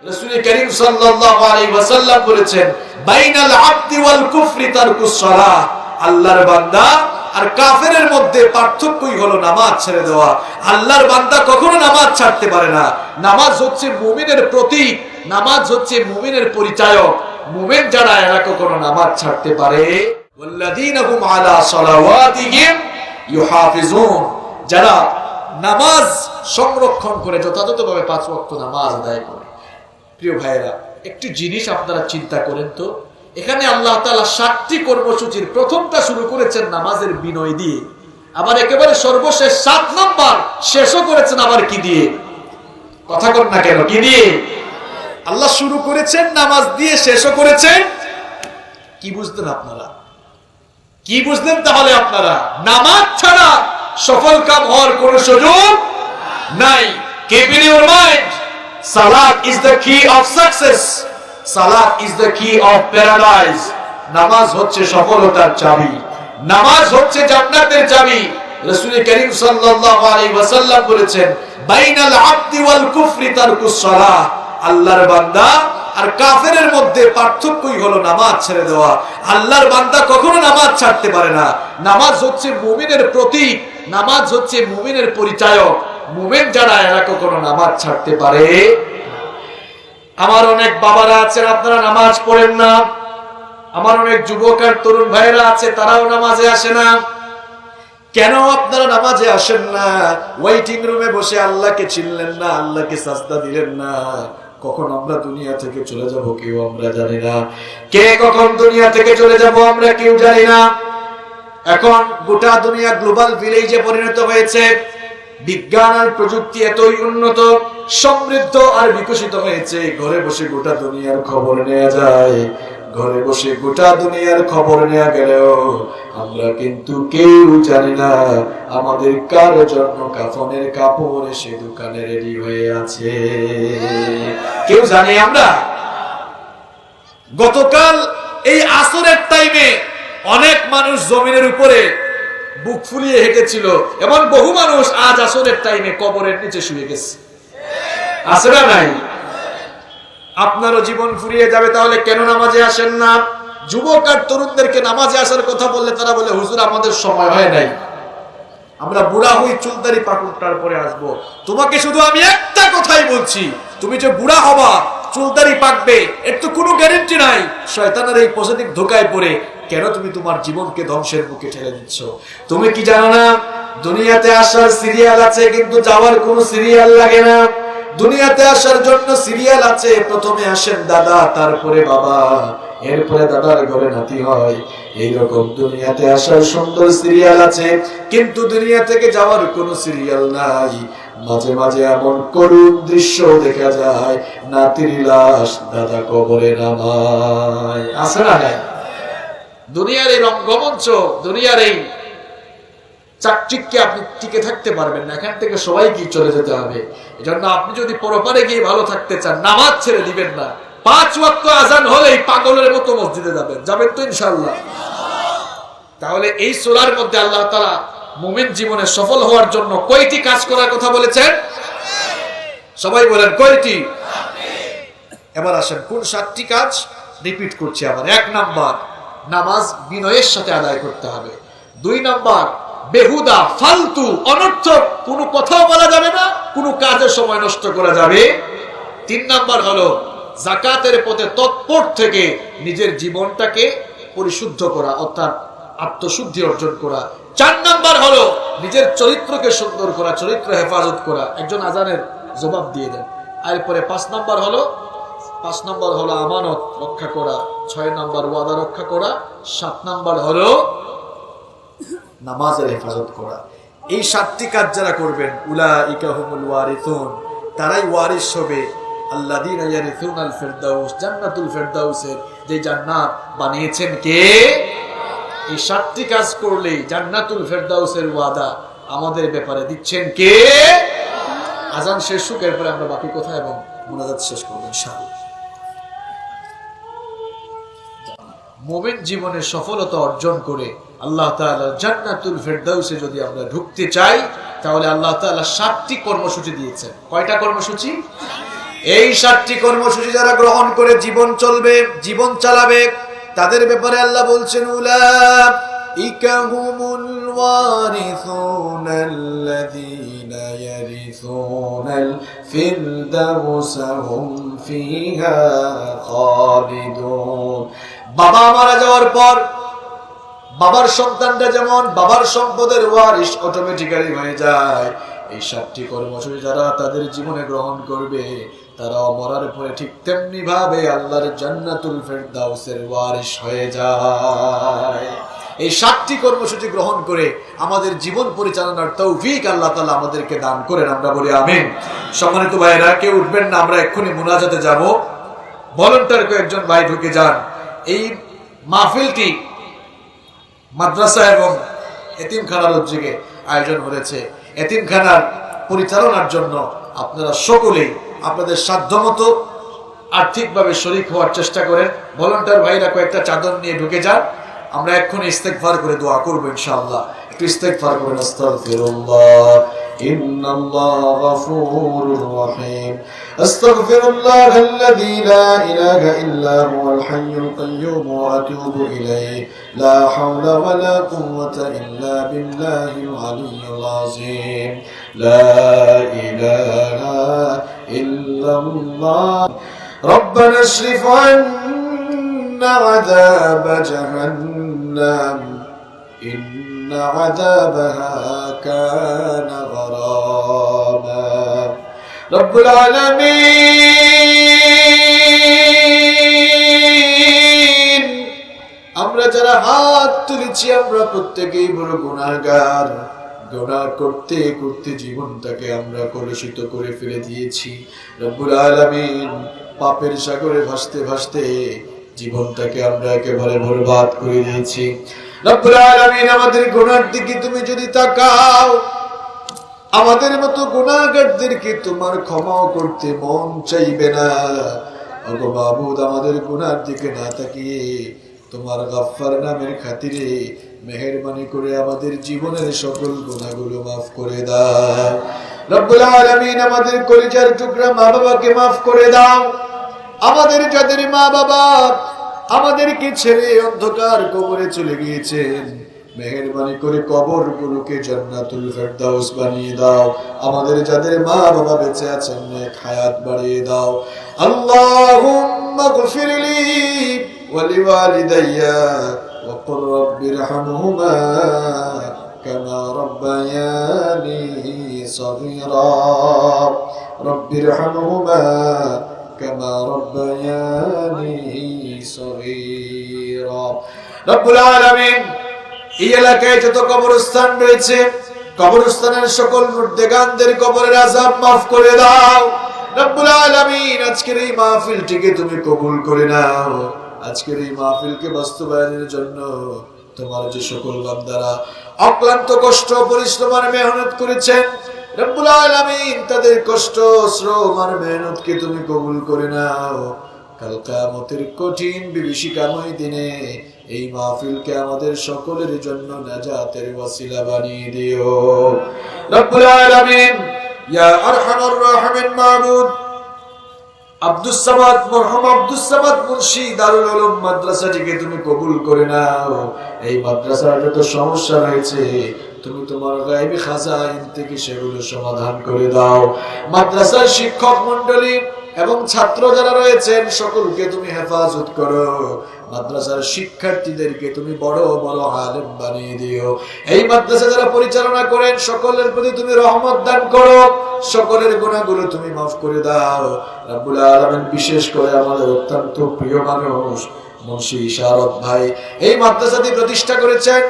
রাসূল করিম সাল্লাল্লাহু আলাইহি ওয়াসাল্লাম বলেছেন, বাইনাল আবদি ওয়াল কুফরি তারকুস সালাহ। আল্লাহর বান্দা আর কাফেরের মধ্যে পার্থক্যই হলো নামাজ ছেড়ে দেওয়া। আল্লাহর বান্দা কখনো নামাজ ছাড়তে পারে না। নামাজ হচ্ছে মুমিনের প্রতীক, নামাজ হচ্ছে মুমিনের পরিচায়ক। মুমিন যারা, এরা কখনো নামাজ ছাড়তে পারে। ওয়াল্লাযীনা হুম আলা সালাওয়াতিহিম ইউহাফিজুন, যারা নামাজ সংরক্ষণ করে, যথাযথভাবে 5 ওয়াক্ত নামাজ আদায় করে। প্রিয় ভাইয়েরা, একটি জিনিস আপনারা চিন্তা করেন তো, এখানে আল্লাহ তাআলা 7টি কর্মসূচির প্রথমটা শুরু করেছেন নামাজের বিনয় দিয়ে, আবার একেবারে সর্বশেষ 7 নম্বর শেষও করেছেন আবার কি দিয়ে? কথা বল না কেন, কি দিয়ে? আল্লাহ শুরু করেছেন নামাজ দিয়ে, শেষও করেছেন। কি বুঝলেন আপনারা? কি বুঝলেন তাহলে আপনারা? নামাজ ছাড়া সফল কাম হওয়ার কোনো সুযোগ নাই। Keep in your mind, Salat is the key of success. Salat is the key of paradise. নামাজ হচ্ছে সফলতার চাবি, নামাজ হচ্ছে জান্নাতের চাবি। রাসূল করিম সাল্লাল্লাহু আলাইহি ওয়াসাল্লাম বলেছেন, বাইনাল আবদি ওয়াল কুফরি তারকুস সালাহ। আল্লাহর বান্দা আর কাফেরের মধ্যে পার্থক্যই হলো নামাজ ছেড়ে দেওয়া। আল্লাহর বান্দা কখনো নামাজ ছাড়তে পারে না। নামাজ হচ্ছে মুমিনের প্রতীক, নামাজ হচ্ছে মুমিনের পরিচায়ক। মুমিন যারা, এরা কখনো নামাজ ছাড়তে পারে। আমার অনেক বাবারা আছেন, আপনারা নামাজ পড়েন না। আমার অনেক যুবক আর তরুণ ভাইরা আছে, তারাও নামাজে আসে না। কেন আপনারা নামাজে আসেন না? ওয়েটিং রুমে বসে আল্লাহকে চিনলেন না, আল্লাহকে সাজদা দিলেন না। কখন আমরা দুনিয়া থেকে চলে যাব কেউ আমরা জানি না। কে কখন দুনিয়া থেকে চলে যাব আমরা কেউ জানি না। এখন গোটা দুনিয়া গ্লোবাল ভিলেজে পরিণত হয়েছে। বিজ্ঞান আর প্রযুক্তি এতই উন্নত, সমৃদ্ধ আর বিকশিত হয়েছে, ঘরে বসে গোটা দুনিয়ার খবর নেওয়া যায়। ঘরে বসে গোটা দুনিয়ার খবর নেওয়া গেলেও আমরা কিন্তু কেউ জানি না আমাদের কার জন্য কাফনের কাপড় এসে দোকানে রেডি হয়ে আছে। কেউ জানি আমরা? গতকাল এই আসরের টাইমে অনেক মানুষ জমিনের উপরে বুক ফুলিয়ে হেঁটেছিল, এবং বহু মানুষ আজ আসরের টাইমে কবরের নিচে শুয়ে গেছে। আছে না নাই? আপনারও জীবন ফুরিয়ে যাবে, তাহলে কেন নামাজে আসেন না? যুবক আর তরুণদেরকে নামাজে আসার কথা বললে তারা বলে, হুজুর আমাদের সময় হয় নাই, আমরা বুড়া হই, চুলদারি পাকুটার পরে আসবো। তোমাকে শুধু আমি একটা কথাই বলছি, তুমি যে বুড়া হবা, চুলদারি পাকবে, এর তো কোনো গ্যারান্টি নাই। শয়তানের এই পজিটিভ ধোকায় পড়ে কেন তুমি তোমার জীবনকে ধ্বংসের মুখে ঠেলে দিচ্ছ? তুমি কি জানো না, দুনিয়াতে আসার সিরিয়াল আছে, কিন্তু যাওয়ার কোনো সিরিয়াল লাগে না। দুনিয়াতে আসার জন্য সিরিয়াল আছে, প্রথমে আসেন দাদা, তারপরে বাবা, এরপরে দাদার ঘরে নাতি হয়। এইরকম দুনিয়াতে আসার সুন্দর সিরিয়াল আছে, কিন্তু দুনিয়া থেকে যাওয়ার কোনো সিরিয়াল নাই। মাঝে মাঝে এমন করুণ দৃশ্য দেখা যায়, নাতির লাশ দাদা কবরে নামায়। আছে না নাই? দুনিয়ার এই রঙ্গমঞ্চ, দুনিয়ার এই চাকচিক্যে আপনি টিকে থাকতে পারবেন না। এখান থেকে সবাইকে চলে যেতে হবে। এজন্য আপনি যদি পরপারে গিয়ে ভালো থাকতে চান, নামাজ ছেড়ে দিবেন না। 5 ওয়াক্ত আজান হলেই পাগলের মতো মসজিদে যাবেন। যাবেন তো ইনশাআল্লাহ? তাহলে এই সূরার মধ্যে আল্লাহ তাআলা মুমিন জীবনে সফল হওয়ার জন্য কয়টি কাজ করার কথা বলেছেন? সবাই বলেন কয়টি? এবার আসেন, কোন 7টি কাজ? রিপিট করছি আবার। 1 নাম্বার, নামাজ বিনয়ের সাথে আদায় করতে হবে। 2 নাম্বার, বেহুদা ফালতু অনর্থক কোনো কথাও বলা যাবে না, কোনো কাজে সময় নষ্ট করা যাবে। 3 নাম্বার হলো যাকাতের পথে তৎপর থেকে নিজের জীবনটাকে পরিশুদ্ধ করা, অর্থাৎ আত্মশুদ্ধি অর্জন করা। 4 নাম্বার হলো নিজের চরিত্রকে সুন্দর করা, চরিত্র হেফাজত করা। একজন আজানের জবাব দিয়ে দেন। এরপরে 5 নাম্বার হলো আমানত রক্ষা করা। 6 নাম্বার ওয়াদা রক্ষা করা। 7 নাম্বার হলো নামাজের হেফাজত করা। এই 7টি কাজ যারা করবেন, উলাইকা হুমুল ওয়ারিসুন, তারাই ওয়ারিস হবে। আল্লাযীনা ইয়ারিসুনাল ফিরদাউস, জান্নাতুল ফিরদাউসের যে জান্নাত বানিয়েছেন কে? এই 7টি কাজ করলে জান্নাতুল ফিরদাউসের ওয়াদা আমাদের ব্যাপারে দিচ্ছেন কে? আজান শেষ হোক, এরপরে আমরা বাকি কথা এবং মুনাজাত শেষ করব ইনশাআল্লাহ। মুমিন জীবনে সফলতা অর্জন করে আল্লাহ তাআলা জান্নাতুল ফিরদাউসে যদি আমরা ঢুকতে চাই, তাহলে আল্লাহ তাআলা 7টি কর্মসূচি দিয়েছেন। কয়টা কর্মসূচি? এই 7টি কর্মসূচি যারা গ্রহণ করে জীবন চলবে, জীবন চালাবে, তাদের ব্যাপারে আল্লাহ বলছেন উলাইকা হুমুল ওয়ারিসুনাল্লাযীনা ইয়ারিসুনাল ফিরদাউসা হুম ফিহা খালিদুন। বাবা মারা যাওয়ার পর বাবার সন্তানরা যেমন বাবার সম্পদের ওয়ারিস অটোমেটিক্যালি হয়ে যায়, এই 7টি কর্মসূচি যারা তাদের জীবনে গ্রহণ করবে তারা মরার পরে ঠিক তেমনি ভাবে আল্লাহর জান্নাতুল ফিরদাউসের ওয়ারিস হয়ে যায়। এই 7টি কর্মসূচি গ্রহণ করে আমাদের জীবন পরিচালনার তৌফিক আল্লাহ তাআলা আমাদেরকে দান করেন, আমরা বলি আমিন। সম্মানিত ভাইরা, কেউ উঠবেন না, আমরা এক্ষুনি মুনাজাতে যাব। ভলান্টিয়ার কয়েকজন ভাই ঢুকে যান। এই মাহফিলটি মাদ্রাসা এবং এতিমখানার উদ্যোগে আয়োজন হয়েছে। এতিমখানার পরিচালনার জন্য আপনারা সকলেই আপনাদের সাধ্যমতো আর্থিকভাবে শরীক হওয়ার চেষ্টা করেন। ভলান্টিয়ার ভাইরা কয়েকটা চাদর নিয়ে ঢুকে যান, আমরা এক্ষুনি ইস্তেগফার করে দোয়া করবো ইনশাআল্লাহ। একটু ইস্তেগফার করেন। আস্তাগফিরুল্লাহ ইন্নাল্লাহা গফুরুর রহিম। আস্তাগফিরুল্লাহাল্লাযী লা ইলাহা ইল্লা হুয়াল হাইয়ুল কাইয়্যুম ওয়া আতুবু ইলাইহি লা হাওলা ওয়া লা কুওয়াতা ইল্লা বিল্লাহিল আলিয়্যিল আযীম। লা ইলাহা ইল্লাল্লাহ। রব্বানা ইশরিফ আন্না আযাব জাহান্নাম إن عذابها كان غراما رب العالمين। আমরা যারা হাত তুলেছি আমরা প্রত্যেকেই বড় গুনাহগার। গুনাহ করতে করতে জীবনটাকে আমরা কলুষিত করে ফেলে দিয়েছি। রব্বুল আলামিন, পাপের সাগরে ভাসতে ভাসতে জীবনটাকে আমরা একেবারে বরবাদ করে দিয়েছি। রব্বুল আলামিন, আমাদের গুনার দিকে তুমি যদি তাকাও, আমাদের মতো গুনাহগারদেরকে তোমার ক্ষমা করতে মন চাইবে না। ওগো মাবুদ, আমাদের গুনার দিকে না তাকিয়ে তোমার গফফার নামের খাতিরে মেহেরবানি করে আমাদের জীবনের সকল গুনাহগুলো মাফ করে দাও। রব্বুল আলামিন, আমাদের কলিজার টুকরা মা বাবাকে মাফ করে দাও। আমাদের যাদের মা বাবা আমাদেরকে ছেড়ে অন্ধকার কবরে চলে গিয়েছেন, মেহেরবানি করে কবরগুলোকে জান্নাতুল ফিরদাউস বানিয়ে দাও। আমাদের যাদের মা বাবা বেঁচে আছেন, নেক হায়াত বাড়িয়ে দাও। আল্লাহুম্মা গফিরলি ওয়া লিওয়ালিদাইয়া ওয়া কুর রাব্বিরহামহুমা কামা রাব্বায়ানি সগীরা। রাব্বিরহামহুমা কামা রাব্বায়ানি সগীরা। রব্বুল আলামিন, এই এলাকায় যত কবরস্থান রয়েছে, কবরস্থানের সকল মুর্দেগানদের কবরের আযাব মাফ করে দাও। রব্বুল আলামিন, আজকের এই মাহফিলটিকে তুমি কবুল করে নাও। আজকের এই মাহফিলকে বাস্তবায়নের জন্য তোমার যে সকল বান্দারা অক্লান্ত কষ্ট পরিশ্রম আর মেহনত করেছেন, রব্বুল আলামিন, তাদের কষ্ট শ্রম আর মেহনতকে তুমি কবুল করে নাও। কাল কিয়ামতের কঠিন বিভীষিকাময় দিনে এই মাহফিলকে আমাদের সকলের জন্য নাজাতের ওয়াসিলা বানিয়ে দিও। রব্বুল আলামিন, ইয়া আরহামার রাহিমিন মাবুদ, আব্দুস সামাদ, মরহুম আব্দুস সামাদ মুর্শিদ দারুল উলুম মাদ্রাসাটিকে তুমি কবুল করে নাও। এই মাদ্রাসার যত সমস্যা রয়েছে তুমি তোমার গায়বী খাজাইন থেকে সেগুলো সমাধান করে দাও। মাদ্রাসার শিক্ষক মণ্ডলী এবং ছাত্র যারা রয়েছেন সকলকে তুমি হেফাজত করো। মাদ্রাসার শিক্ষার্থীদেরকে তুমি বড় বড় আলেম বানিয়ে দিও। এই মাদ্রাসা যারা পরিচালনা করেন সকলের প্রতি তুমি রহমত দান করো। সকলের গুনাহগুলো তুমি মাফ করে দাও। রব্বুল আলামিন, বিশেষ করে আমাদের অত্যন্ত প্রিয় মানুষ মুন্সি ইশারত ভাই এই মাদ্রাসাটি প্রতিষ্ঠা করেছেন।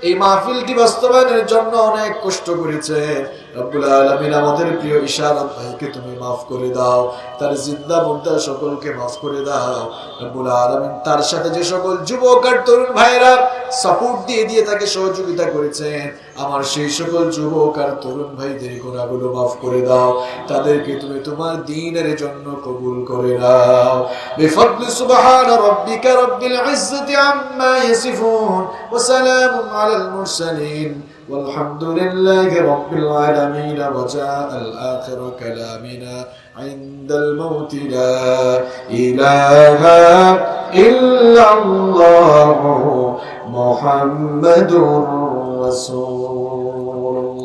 এই মাহফিলটি বাস্তবায়নের জন্য অনেক কষ্ট করেছেন। রব্বুল আলামিন, আমাদের প্রিয় ইশারত ভাইকে তুমি মাফ করে দাও। তার জিন্দা মুর্দা সকলকে মাফ করে দাও। রব্বুল আলামিন, তার সাথে যে সকল যুবক আর তরুণ ভাইরা সাপোর্ট দিয়ে দিয়ে তাকে সহযোগিতা করেছেন, আমার সেই সকল যুবক আর তরুণ ভাইদের গুনাহগুলো মাফ করে দাও। তাদেরকে তুমি তোমার দ্বীনের জন্য কবুল করে নাও। বিফদলি সুবহান রাব্বিকা রাব্বিল ইজ্জাতি আম্মা ইয়াসিফুন ওয়া সালামুন আলাল মুরসালিন والحمد لله رب العالمين وجاء الآخر كلامنا عند الموت لا إله إلا الله محمد رسول الله